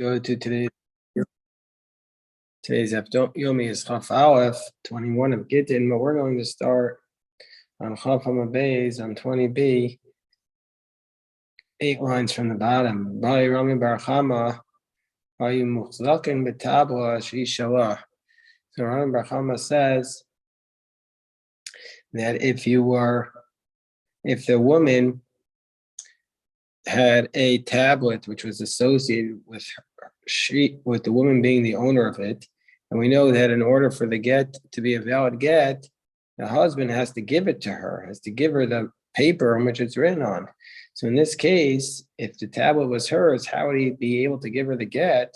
Go to today's Yomi is Chaf Aleph, 21 of Gittin, but we're going to start on Chaf Hamabeis on 20b, 8 lines from the bottom. Bali Rami Bar Chama, Ayu Muchzakin Betabla Shi Shalah. So Rami Bar Chama says that if the woman had a tablet which was associated with with the woman being the owner of it, and we know that in order for the get to be a valid get, the husband has to give it to her, has to give her the paper on which it's written on. So in this case, if the tablet was hers, how would he be able to give her the get?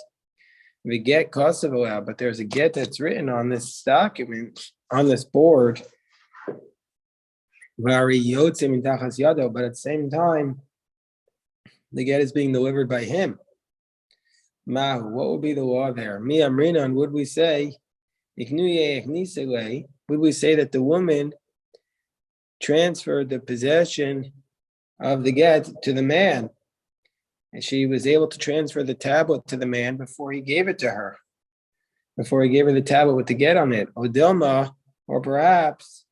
The get costs of allowed, but there's a get that's written on this document, on this board, but at the same time, the get is being delivered by him. Mahu, what would be the law there? Mi amrinan, would we say that the woman transferred the possession of the get to the man, and she was able to transfer the tablet to the man before he gave it to her, before he gave her the tablet with the get on it? Odilma, or perhaps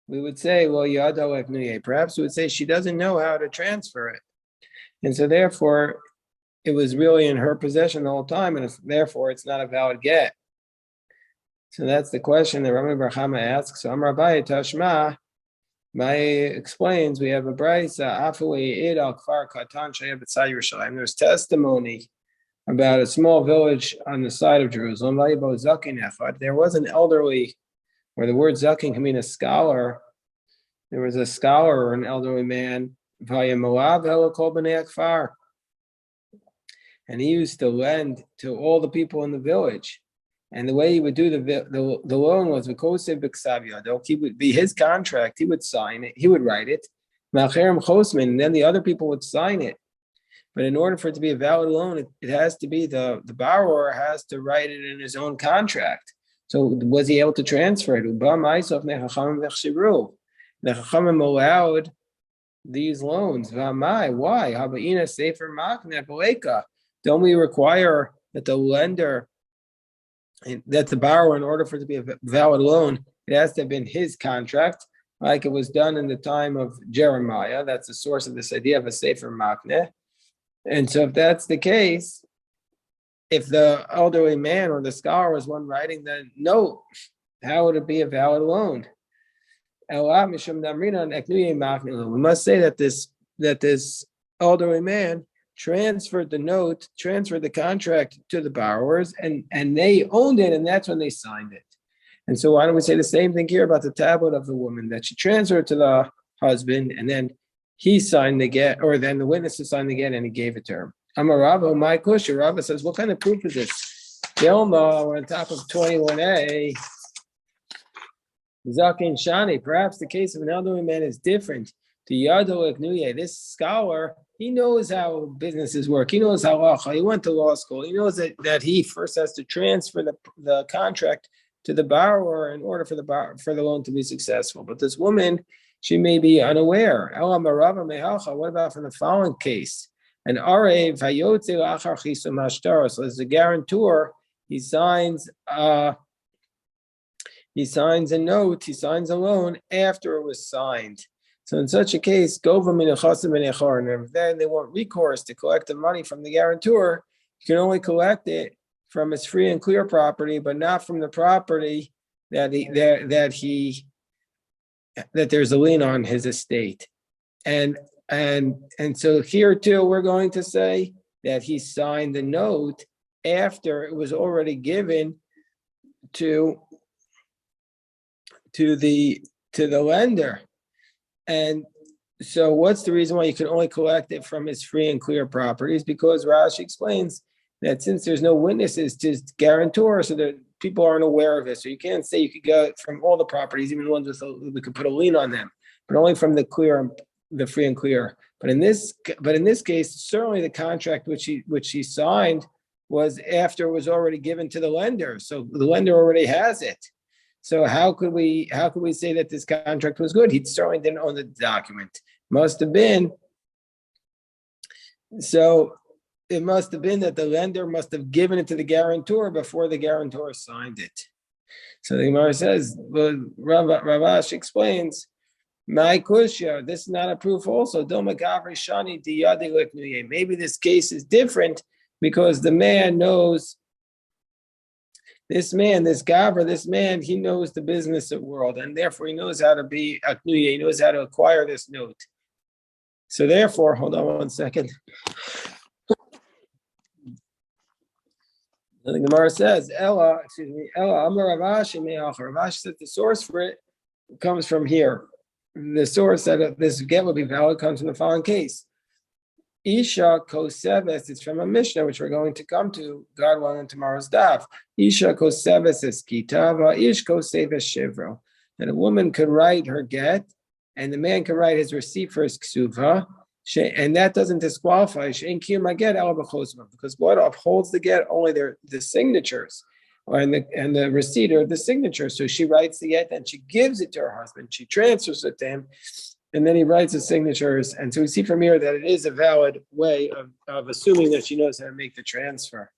we would say, well, perhaps we would say she doesn't know how to transfer it. And so therefore, it was really in her possession the whole time, and therefore it's not a valid get. So that's the question that Rami Bar Chama asks. So Amar Abaye Tashma, Abaye explains, we have a brisa, there's testimony about a small village on the side of Jerusalem. There was an elderly, where the word zakin can mean a scholar. There was a scholar or an elderly man, and he used to lend to all the people in the village. And the way he would do the loan was he would be his contract. He would sign it. He would write it. And then the other people would sign it. But in order for it to be a valid loan, it has to be the borrower has to write it in his own contract. So was he able to transfer it? The Chachamim allowed these loans. Why? Don't we require that the lender, that the borrower, in order for it to be a valid loan, it has to have been his contract, like it was done in the time of Jeremiah? That's the source of this idea of a sefer makneh. And so if that's the case, if the elderly man or the scholar was one writing the note, how would it be a valid loan? We must say that this elderly man transferred the contract to the borrowers, and they owned it, and that's when they signed it. And so why don't we say the same thing here about the tablet of the woman, that she transferred to the husband, and then he signed the get, or then the witnesses signed the get, and he gave it to her. Amarava, my kusha, Rava says, what kind of proof is this? Dilma, we're on top of 21a. Zakin Shani, perhaps the case of an elderly man is different. To Yado Eknuye, this scholar, he knows how businesses work. He knows how he went to law school. He knows that he first has to transfer the contract to the borrower in order for the loan to be successful. But this woman, she may be unaware. What about from the following case? An Arev Hayotze Lachar Chisum Hashtar. So as a guarantor, he signs a note, he signs a loan after it was signed. So in such a case, and then they want recourse to collect the money from the guarantor. You can only collect it from his free and clear property, but not from the property that there's a lien on his estate. And so here too, we're going to say that he signed the note after it was already given to the lender. And so what's the reason why you can only collect it from his free and clear properties? Because Rashi explains that since there's no witnesses to guarantor, so that people aren't aware of it. So you can't say you could go from all the properties, even the ones we could put a lien on them, but only from the free and clear. But in this case, certainly the contract which he signed was after it was already given to the lender. So the lender already has it. So how could we say that this contract was good? He certainly didn't own the document. Must have been. So it must have been that the lender must have given it to the guarantor before the guarantor signed it. So the Gemara says, well, Ravash explains, my kushya, this is not a proof also. Maybe this case is different because the man knows, this gavra, this man, he knows the business of world, and therefore he knows how to be aknuye, he knows how to acquire this note. So therefore, hold on one second. The Gemara says, Ella, Amar Ravash said the source for it comes from here. The source that this get will be valid comes from the following case. Isha koseves, it's from a Mishnah, which we're going to come to, God willing, tomorrow's daf. Isha koseves is kitava, ish koseves shivro. That a woman could write her get, and the man could write his receipt for his ksuva, and that doesn't disqualify because what upholds the get? Only the signatures, and the receipt or the signature. So she writes the get and she gives it to her husband. She transfers it to him, and then he writes the signatures. And so we see from here that it is a valid way of assuming that she knows how to make the transfer.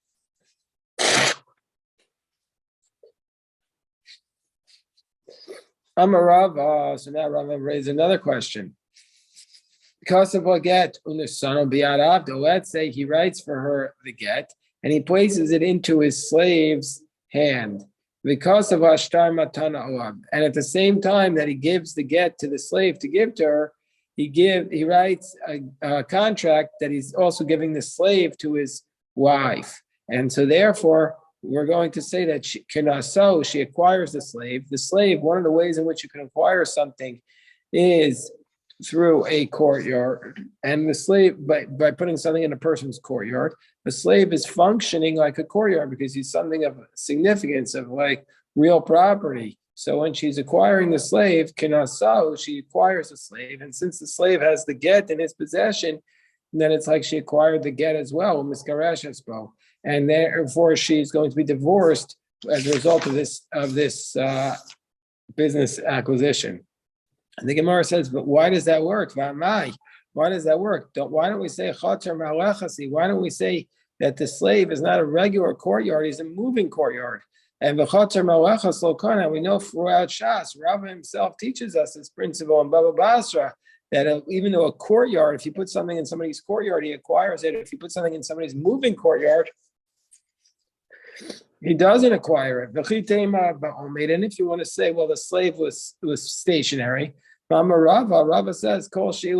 Amarava. So now Rava raised another question. Because of a get, let's say he writes for her the get and he places it into his slave's hand. Because of Ashtar Matana Oab. And at the same time that he gives the get to the slave to give to her, he writes a contract that he's also giving the slave to his wife. And so therefore, we're going to say that she acquires the slave. The slave, one of the ways in which you can acquire something is through a courtyard, and the slave, by putting something in a person's courtyard, the slave is functioning like a courtyard because he's something of significance, of like real property. So when she's acquiring the slave, kinasau, she acquires the slave, and since the slave has the get in his possession, then it's like she acquired the get as well, miskarashespo, and therefore she's going to be divorced as a result of this business acquisition. And the Gemara says, but why does that work? Why does that work? Why don't we say chater malechasi? Why don't we say that the slave is not a regular courtyard, he's a moving courtyard? And v'chater malechas lo kana, we know throughout Shas, Rava himself teaches us this principle in Baba Basra, that even though a courtyard, if you put something in somebody's courtyard, he acquires it. If you put something in somebody's moving courtyard, he doesn't acquire it. And if you want to say, well, the slave was stationary, Rava says, Rava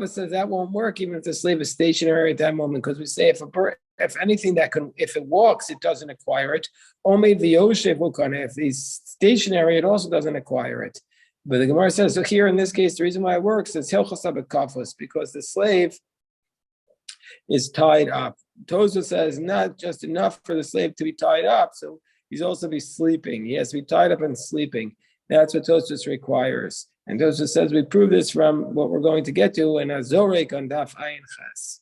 says that won't work even if the slave is stationary at that moment, because we say if it walks, it doesn't acquire it. Only the Yoshev will kana. If he's stationary, it also doesn't acquire it. But the Gemara says, so here in this case, the reason why it works is because the slave is tied up. Tosfos says not just enough for the slave to be tied up, so he's also be sleeping. He has to be tied up and sleeping. That's what Tosfos requires. And Tosfos says we prove this from what we're going to get to in Azorek on Daf Ayin Ches.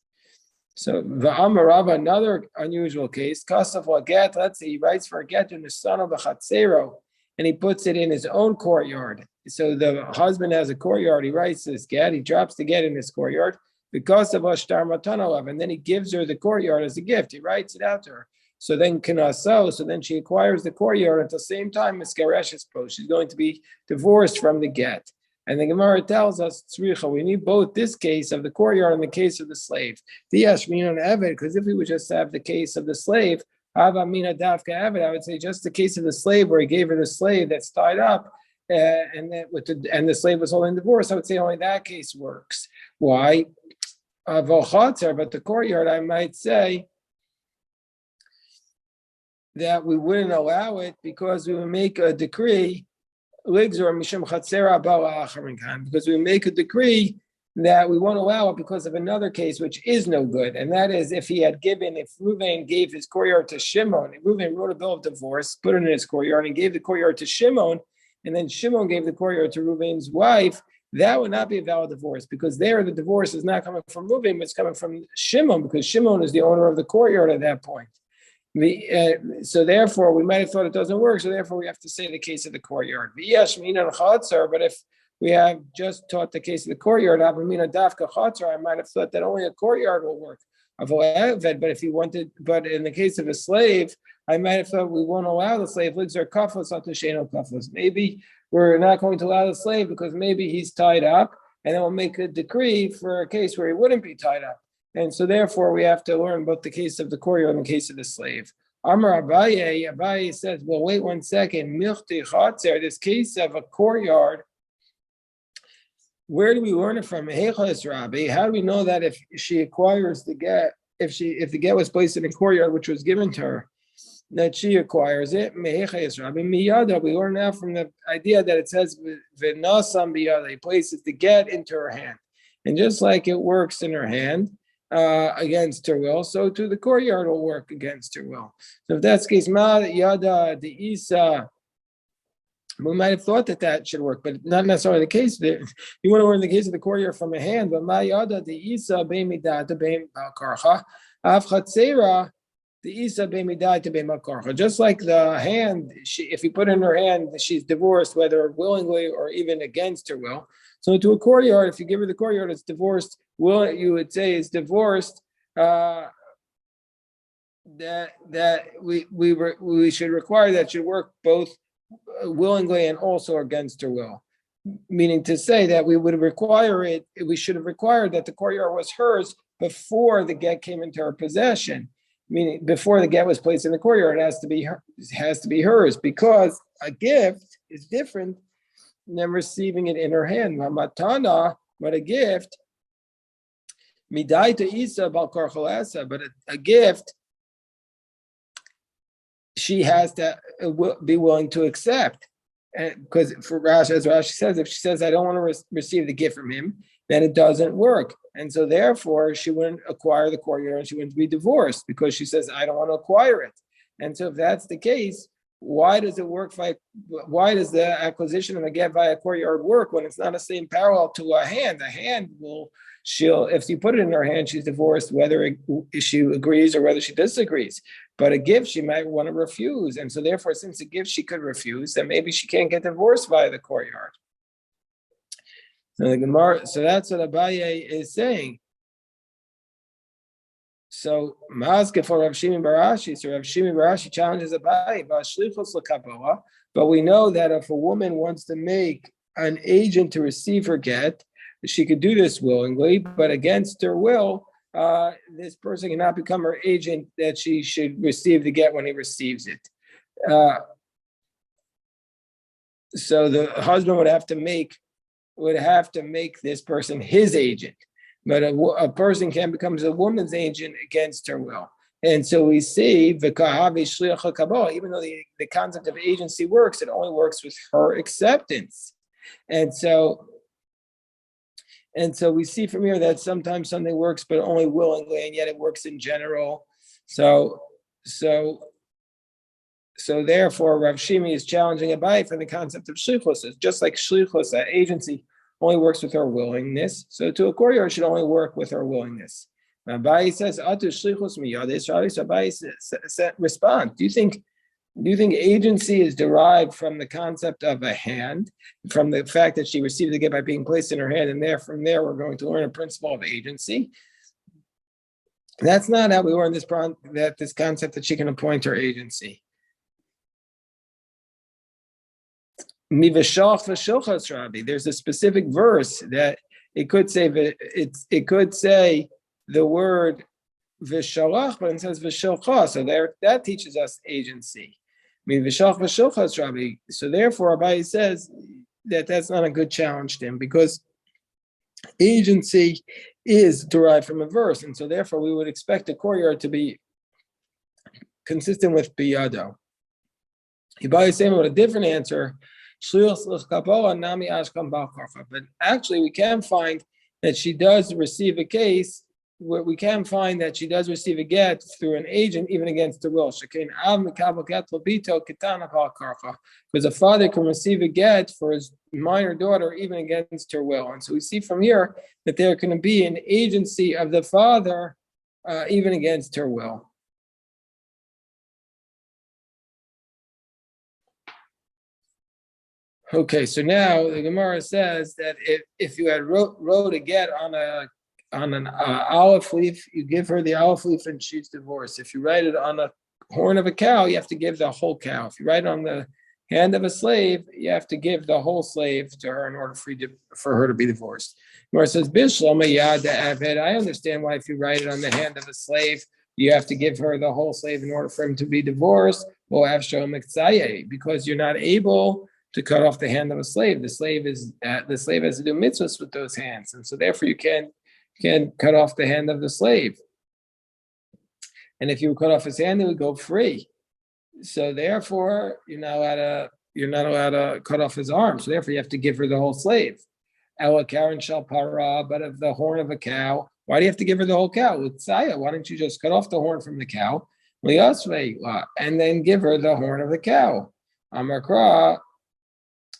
So V'amar Rava, another unusual case, Kasaf la get, let's say he writes for a get in the son of the Chatzero, and he puts it in his own courtyard. So the husband has a courtyard, he writes this get, he drops the get in his courtyard, because of Ashtar Matanalav, and then he gives her the courtyard as a gift. He writes it out to her. So then Kanaso, so then she acquires the courtyard at the same time as Geresh's post. She's going to be divorced from the get. And the Gemara tells us, we need both this case of the courtyard and the case of the slave. The Yashmin on Eved, because if we would just have the case of the slave, Avamina Dafka Eved, I would say just the case of the slave where he gave her the slave that's tied up, and the slave was holding divorce, I would say only that case works. Why? But the courtyard, I might say that we wouldn't allow it because we would make a decree, because we make a decree that we won't allow it because of another case which is no good, and that is if Reuven gave his courtyard to Shimon, Reuven wrote a bill of divorce, put it in his courtyard, and gave the courtyard to Shimon, and then Shimon gave the courtyard to Reuven's wife, that would not be a valid divorce, because there the divorce is not coming from Reuven, but it's coming from Shimon, because Shimon is the owner of the courtyard at that point. So therefore, we might have thought it doesn't work, so therefore we have to say the case of the courtyard. But if we have just taught the case of the courtyard. I might have thought that only a courtyard will work. But if you wanted, but in the case of a slave, I might have thought we won't allow the slave. Maybe we're not going to allow the slave because maybe he's tied up, and then we'll make a decree for a case where he wouldn't be tied up. And so therefore we have to learn both the case of the courtyard and the case of the slave. Amar Abaye says, well, wait 1 second. This case of a courtyard, where do we learn it from? Rabbi, how do we know that if she acquires the get, if the get was placed in a courtyard which was given to her, that she acquires it? Rabbi miyada. We learn now from the idea that it says v'nasam biyada. He places the get into her hand, and just like it works in her hand against her will, so too the courtyard will work against her will. So if that's the case, ma yada the isa. We might have thought that should work, but not necessarily the case. You want to learn the case of the courtyard from a hand, but ma'yada the isa be'midat be'm karcha av chatzera the isa be'midat be'm karcha. Just like the hand, if you put in her hand, she's divorced, whether willingly or even against her will. So to a courtyard, if you give her the courtyard, it's divorced. Will you would say is divorced. That we should require that should work both willingly and also against her will, meaning to say that we should have required that the courtyard was hers before the get came into her possession, meaning before the get was placed in the courtyard. It has to be hers, because a gift is different than receiving it in her hand. But a gift, midai to isa bal karchalasa, but a gift she has to be willing to accept. Because for Rashi, as Rashi says, if she says, I don't want to receive the gift from him, then it doesn't work. And so therefore, she wouldn't acquire the courtyard and she wouldn't be divorced because she says, I don't want to acquire it. And so if that's the case, why does it work? Why does the acquisition of a get by a courtyard work when it's not the same parallel to a hand? A hand if you put it in her hand, she's divorced, whether she agrees or whether she disagrees. But a gift she might want to refuse. And so therefore, since a gift she could refuse, then maybe she can't get divorced via the courtyard. So the Gemara, so that's what Abaye is saying. So Mazke for Rav Shimi Barashi, so Rav Shimi Barashi challenges Abaye, but we know that if a woman wants to make an agent to receive her get, she could do this willingly, but against her will, this person cannot become her agent that she should receive the get when he receives it. So the husband would have to make this person his agent, but a person can become a woman's agent against her will. And so we see even though the concept of agency works, it only works with her acceptance. And so we see from here that sometimes something works, but only willingly, and yet it works in general. So therefore, Rav Shimi is challenging Abaye for the concept of shlichus. Just like shlichus, that agency only works with her willingness. So to a courtyard should only work with her willingness. Abaye says, "Atu shlichus miyades." So Abaye respond. Do you think agency is derived from the concept of a hand, from the fact that she received the gift by being placed in her hand, and from there we're going to learn a principle of agency? That's not how we learn this concept that she can appoint her agency. There's a specific verse that it could say the word vishalach, but it says vishalcha. So that teaches us agency. So therefore, Abaye says that that's not a good challenge to him, because agency is derived from a verse, and so therefore we would expect the courtyard to be consistent with biyado. Abaye is saying with a different answer. But actually, we can find that she does receive a case. We can find that she does receive a get through an agent, even against the will. Because a father can receive a get for his minor daughter, even against her will. And so we see from here that there can be an agency of the father, even against her will. Okay, so now the Gemara says that if you had wrote a get on an olive leaf, you give her the olive leaf and she's divorced. If you write it on a horn of a cow, you have to give the whole cow. If you write it on the hand of a slave, you have to give the whole slave to her in order for her to be divorced. Gemara says, Bishlama Yad Aved. I understand why if you write it on the hand of a slave, you have to give her the whole slave in order for him to be divorced. Because you're not able to cut off the hand of a slave. The slave has to do mitzvahs with those hands, and so therefore you can cut off the hand of the slave. And if you cut off his hand, it would go free. So therefore, you're not allowed to cut off his arm. So therefore, you have to give her the whole slave. Ela Karen shall para, but of the horn of a cow, why do you have to give her the whole cow? Why don't you just cut off the horn from the cow, and then give her the horn of the cow? Amakra.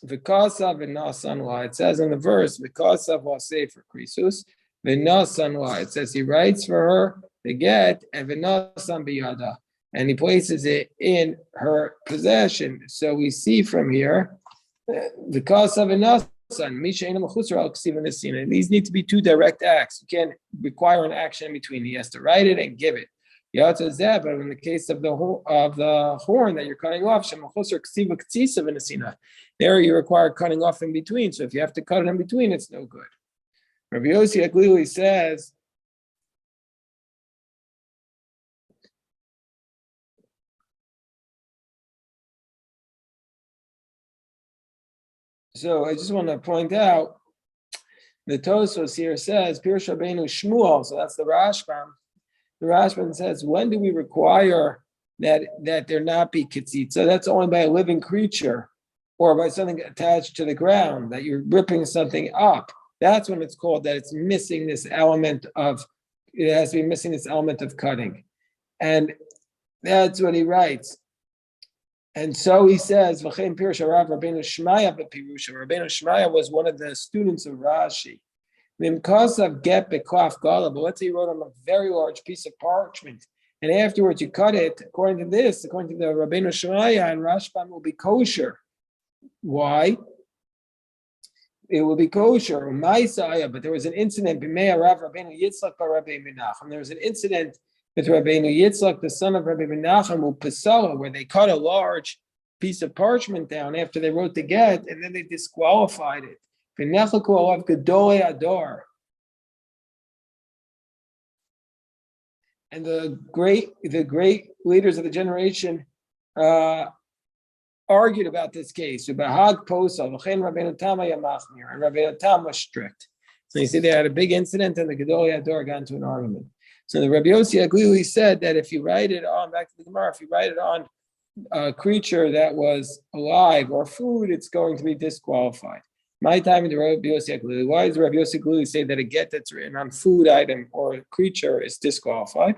Because of v'nasan, it says in the verse, because of sefer krisus, v'nasan, it says he writes for her the get and v'nasan biyada, and he places it in her possession. So we see from here, because of v'nasan, these need to be two direct acts. You can't require an action in between. He has to write it and give it. But in the case of the horn that you're cutting off, there you require cutting off in between. So if you have to cut it in between, it's no good. Rabbi Yossi Aglili says, so I just want to point out, the Tosfos here says, Pirush Rabbeinu Shmuel, so that's the Rashbam. The Rashbam says, when do we require that there not be kitzitza? So that's only by a living creature or by something attached to the ground, that you're ripping something up. That's when it's called that it's missing this element of, it has to be missing this element of cutting. And that's what he writes. And so he says, V'chein pirush harav Rabbeinu Shmaya b'pirusha. Rabbeinu Shmaya was one of the students of Rashi. Because of get beklaf gala, but let's say you wrote on a very large piece of parchment, and afterwards you cut it. According to this, according to the Rabbeinu Shmaya and Rashbam, will be kosher. Why? It will be kosher. But there was an incident. There was an incident with Rabbeinu Yitzchak, the son of Rabbi Menachem, Pesala, where they cut a large piece of parchment down after they wrote the get, and then they disqualified it. And the great leaders of the generation argued about this case. And Rabbeinu Tam was strict. So you see, they had a big incident, and the Gedolei Ador got into an argument. So the Rabbi Yossi Aglili said that if you write it on, back to the Gemara, if you write it on a creature that was alive or food, it's going to be disqualified. My time in the Rabbi Yossi Aglili. Why does Rabbi Yossi Aglili say that a get that's written on food item or a creature is disqualified?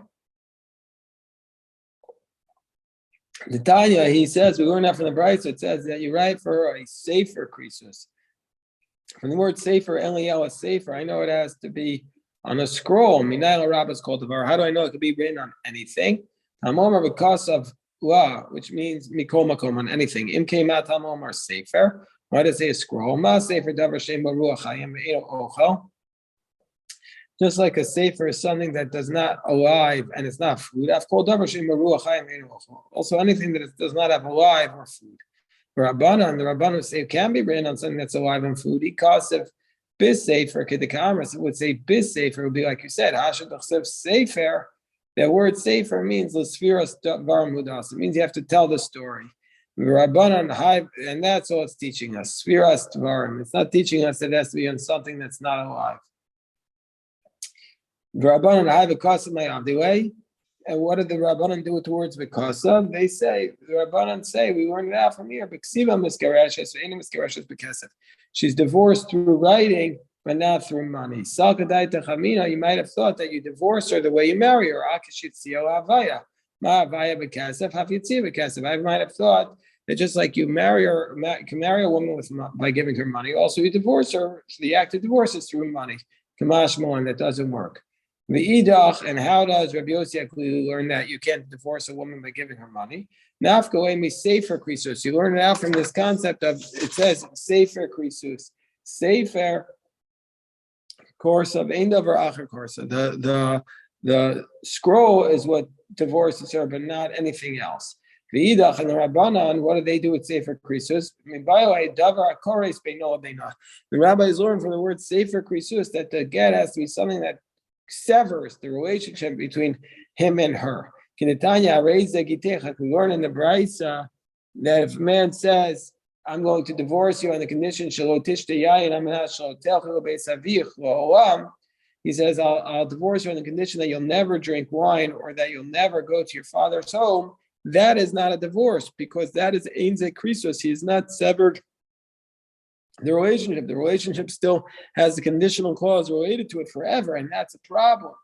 The Tanya, he says, we learn that from the Brayso, it says that you write for a safer krisus. From the word safer, Eliel, safer, I know it has to be on a scroll. Minayla Rabbah is called Devar. How do I know it could be written on anything? Tamomar because of la, which means mikol makom, on anything. Im kemat tamomar sefer. Why does it say a scroll? Ma sefer davar shem baruach hayim ve'eno ochel. Just like a sefer is something that does not alive and it's not food. I've called davar shem baruach hayim ve'eno ochel. Also, anything that does not have alive or food. The Rabbanan say it can be written on something that's alive and food. Because of bis sefer kedekamas, it would say bis sefer would be like you said. Hashad sefer. That word sefer means l'sfiras var mudas. It means you have to tell the story. And that's all it's teaching us. Sfiras dvarim. It's not teaching us that it has to be on something that's not alive. Rabbanan have a kasam mayavdilei. And what did the Rabbanan do towards Vikasa? They say, the Rabbanan say, we learned it out from here. She's divorced through writing, but not through money. You might have thought that you divorced her the way you marry her. I might have thought that just like you marry her, can marry a woman by giving her money, also you divorce her. So the act of divorce is through money. Kamash Moan, that doesn't work. V'idach, and how does Rabbi Yossi learn that you can't divorce a woman by giving her money? Nafka emi sefer krisus. You learn it out from this concept of, it says sefer krisus. Sefer course of ein davar acher course. The scroll is what divorces her, but not anything else. V'idach, and the Rabbanan, what do they do with sefer krisus? I mean, by the way, davar akores beino beina. The rabbis learn from the word sefer krisus that the get has to be something that severs the relationship between him and her. Kinetanya raise the gittin. We learn in the Brisa that if a man says, "I'm going to divorce you on the condition shelo tishta yayin amnat shelo telchu beisavich lo'olam," he says, "I'll divorce you on the condition that you'll never drink wine or that you'll never go to your father's home." That is not a divorce because that is ein ze krisos. He is not severed the relationship. The relationship still has the conditional clause related to it forever, and that's a problem.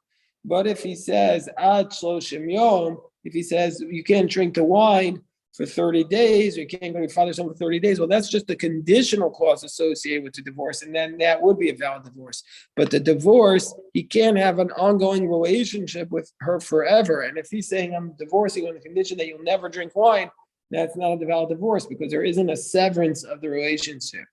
But if he says ad shloshim yom, if he says you can't drink the wine for 30 days, or you can't go to your father's home for 30 days, well, that's just the conditional clause associated with the divorce, and then that would be a valid divorce. But the divorce, he can't have an ongoing relationship with her forever. And if he's saying I'm divorcing on the condition that you'll never drink wine, that's not a valid divorce because there isn't a severance of the relationship.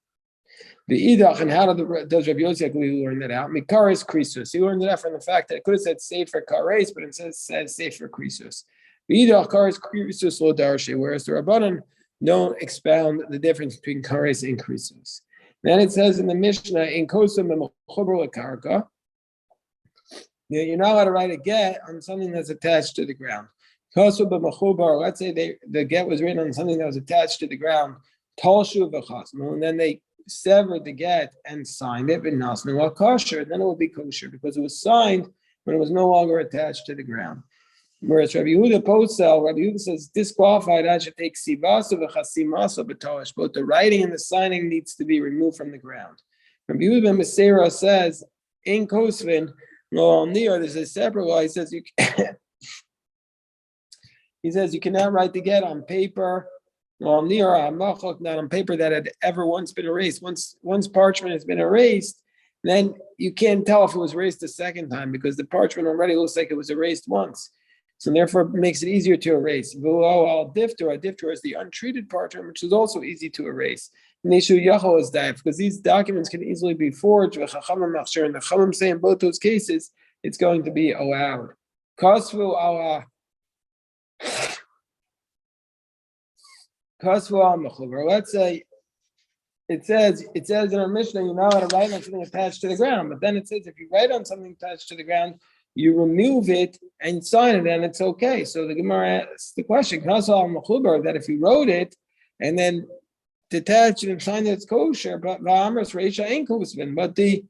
The idach, and how does Rabbi Yossi learn that out? Mikaris krisus. He learned it out from the fact that it could have said sefer kares, but it says sefer krisus. The idach kares krisus lo darshe, whereas the Rabbanan don't expound the difference between kares and krisus. Then it says in the Mishnah in kosam mechuber lekarka, you're not allowed to write a get on something that's attached to the ground. Kosam b'mechubar. Let's say the get was written on something that was attached to the ground. Talshu v'chasmu, and then they severed the get and signed it, but nasnu al kosher, then it would be kosher because it was signed when it was no longer attached to the ground. Whereas Rabbi Yehuda Posel, Rabbi Yehuda says disqualified. I should take sivaso v'chasimaso b'talish. Both the writing and the signing needs to be removed from the ground. Rabbi Yehuda ben Meseira says in Kosvin lo nir. There's a separate law. He says you. He says you cannot write the get on paper. Not on paper that had ever once been erased. Once parchment has been erased, then you can't tell if it was erased a second time because the parchment already looks like it was erased once. So therefore, it makes it easier to erase. Difter is the untreated parchment, which is also easy to erase. Neshu Yachol is that because these documents can easily be forged. And the Chachamim say in both those cases, it's going to be allowed. Kasvu ala. Let's say it says in our Mishnah you're not allowed to write on something attached to the ground, but then it says if you write on something attached to the ground, you remove it and sign it, and it's okay. So the Gemara asks the question: that if you wrote it and then detached it and signed it, it's kosher, but the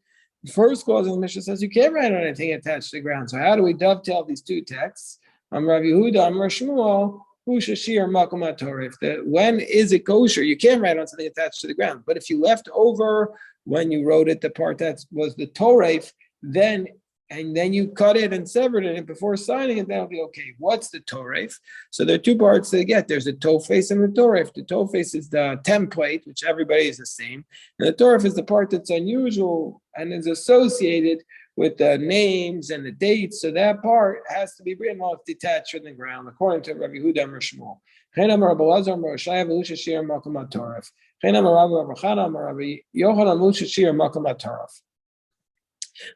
first clause in the Mishnah says you can't write on anything attached to the ground. So how do we dovetail these two texts? Rav Yehuda, Shmuel. When is it kosher? You can't write on something attached to the ground. But if you left over when you wrote it the part that was the toref, then you cut it and severed it before signing it, that'll be okay. What's the toref? So there are two parts to get. There's the toface and the toref. The toface is the template, which everybody is the same. And the toref is the part that's unusual and is associated with the names and the dates, so that part has to be written while it's detached from the ground, according to Rabbi Yehuda and Shmuel.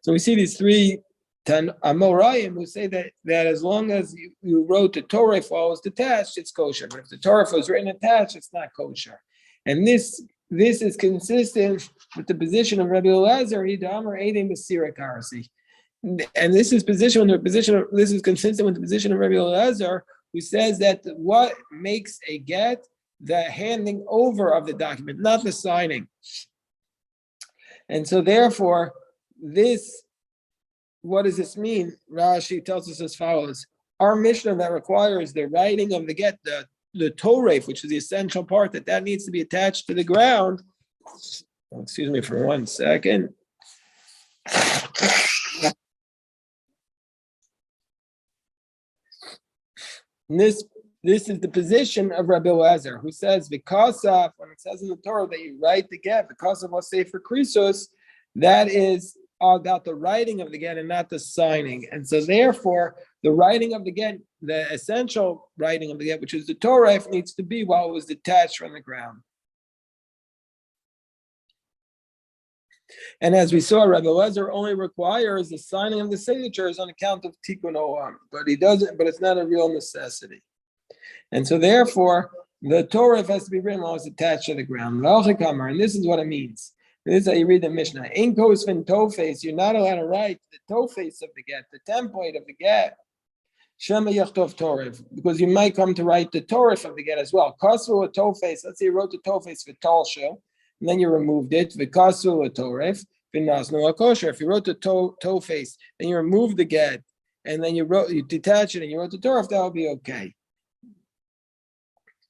So we see these three Amoraim who say that as long as you wrote the Torah while it was detached, it's kosher. But if the Torah was written attached, it's not kosher. And this is consistent with the position of Rabbi Elazar. And this is consistent with the position of Rabbi Elazar, who says that what makes a get the handing over of the document, not the signing. And so therefore, what does this mean? Rashi tells us as follows: our Mishnah that requires the writing of the get, the toref, which is the essential part, that needs to be attached to the ground. Excuse me for 1 second. And this is the position of Rabbi Elazar, who says because of when it says in the Torah that you write the get because of what's safe for krisos, that is are about the writing of the get and not the signing. And so therefore, the writing of the get, the essential writing of the get, which is the Torah, needs to be while it was detached from the ground. And as we saw, Rabbi Lezer only requires the signing of the signatures on account of Tikkun Olam, but he doesn't. But it's not a real necessity. And so therefore, the Torah has to be written while it's attached to the ground. And this is what it means. This is how you read the Mishnah. In Kosvin Tofes, you're not allowed to write the Tofes of the get, the template of the get. Shema Yachtov Torah, because you might come to write the Torah of the get as well. Kosvu a Tofes, let's say you wrote the Tofes for Talsha, and then you removed it. V'kosvu a Torah, v'nasnu a kosher. If you wrote the Tofes, then you removed the get, and then you detach it, and you wrote the Torah, that would be okay.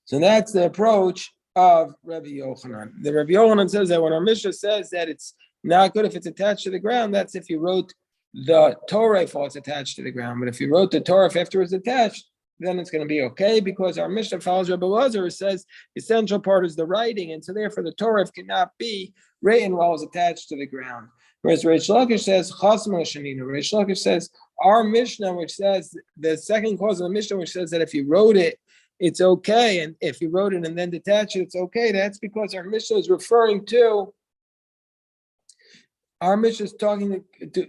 So that's the approach of Rabbi Yochanan. The Rabbi Yochanan says that when our Mishnah says that it's not good if it's attached to the ground, that's if you wrote the Torah while it's attached to the ground. But if you wrote the Torah after it's attached, then it's going to be okay, because our Mishnah follows Rabbi Lezer, says the essential part is the writing, and so therefore the Torah cannot be written while it's attached to the ground. Whereas Reish Lakish says Chasma Shanina. Reish Lakish says our Mishnah, which says the second clause of the Mishnah, which says that if you wrote it, it's okay, and if you wrote it and then detach it, it's okay. That's because our Mishnah is referring to, our Mishnah is talking to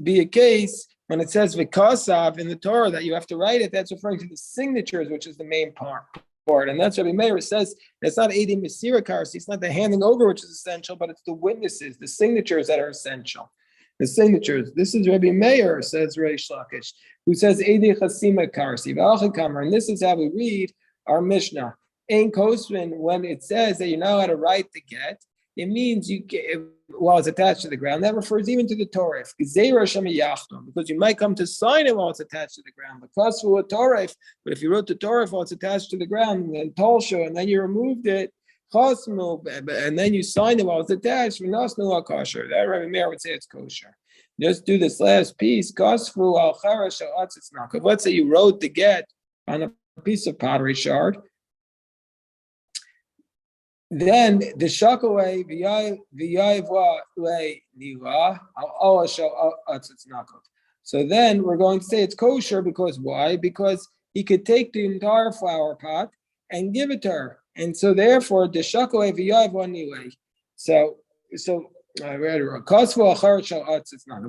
be a case when it says v'kasav in the Torah that you have to write it. That's referring to the signatures, which is the main part. And that's Rabbi Meir says it's not Eidim Mesira Karsi, it's not the handing over which is essential, but it's the witnesses, the signatures that are essential. The signatures. This is Rabbi Meir, says Reish Lakish, who says Eidi Chasima Karsi V'Alchikamer, and this is how we read our Mishnah. In Kosvin, when it says that you're not allowed to write the get, it means you get, while it's attached to the ground. That refers even to the Torah, because you might come to sign it while it's attached to the ground. Because for a Torah, but if you wrote the Torah while it's attached to the ground, and then Tolsho, and then you removed it, and then you signed it while it's attached, kosher. That Rabbi Meir would say it's kosher. Just do this last piece. Let's say you wrote the get on a piece of pottery shard. Then the shakaway so then we're going to say it's kosher because why? Because he could take the entire flower pot and give it to her, and so therefore the shakaway anyway. So I read it.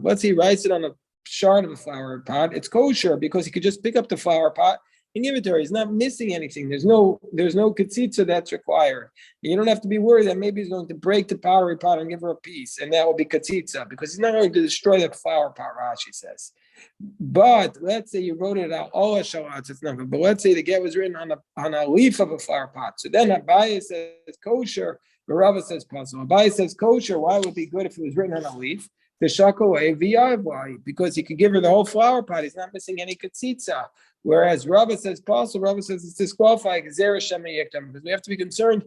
Let's say he writes it on a shard of a flower pot. It's kosher because he could just pick up the flower pot and give it to her. He's not missing anything. There's no katzitza that's required. You don't have to be worried that maybe he's going to break the pottery pot and give her a piece, and that will be katzitza, because he's not going to destroy the flower pot, Rashi says. But let's say you wrote it out, but let's say the get was written on a leaf of a flower pot. So then Abaye says kosher, but Rava says puzzle. Abaye says kosher. Why would it be good if it was written on a leaf? The shakaway v'yavai, because he could give her the whole flower pot. He's not missing any katzitza. Whereas Rava says puzzle, Rava says it's disqualified because we have to be concerned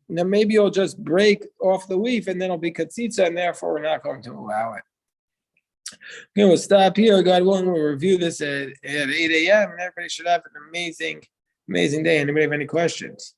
that maybe it'll just break off the leaf and then it'll be katzitza, and therefore we're not going to allow it. Okay, we'll stop here. God willing, we'll review this at 8 a.m. and everybody should have an amazing day. Anybody have any questions?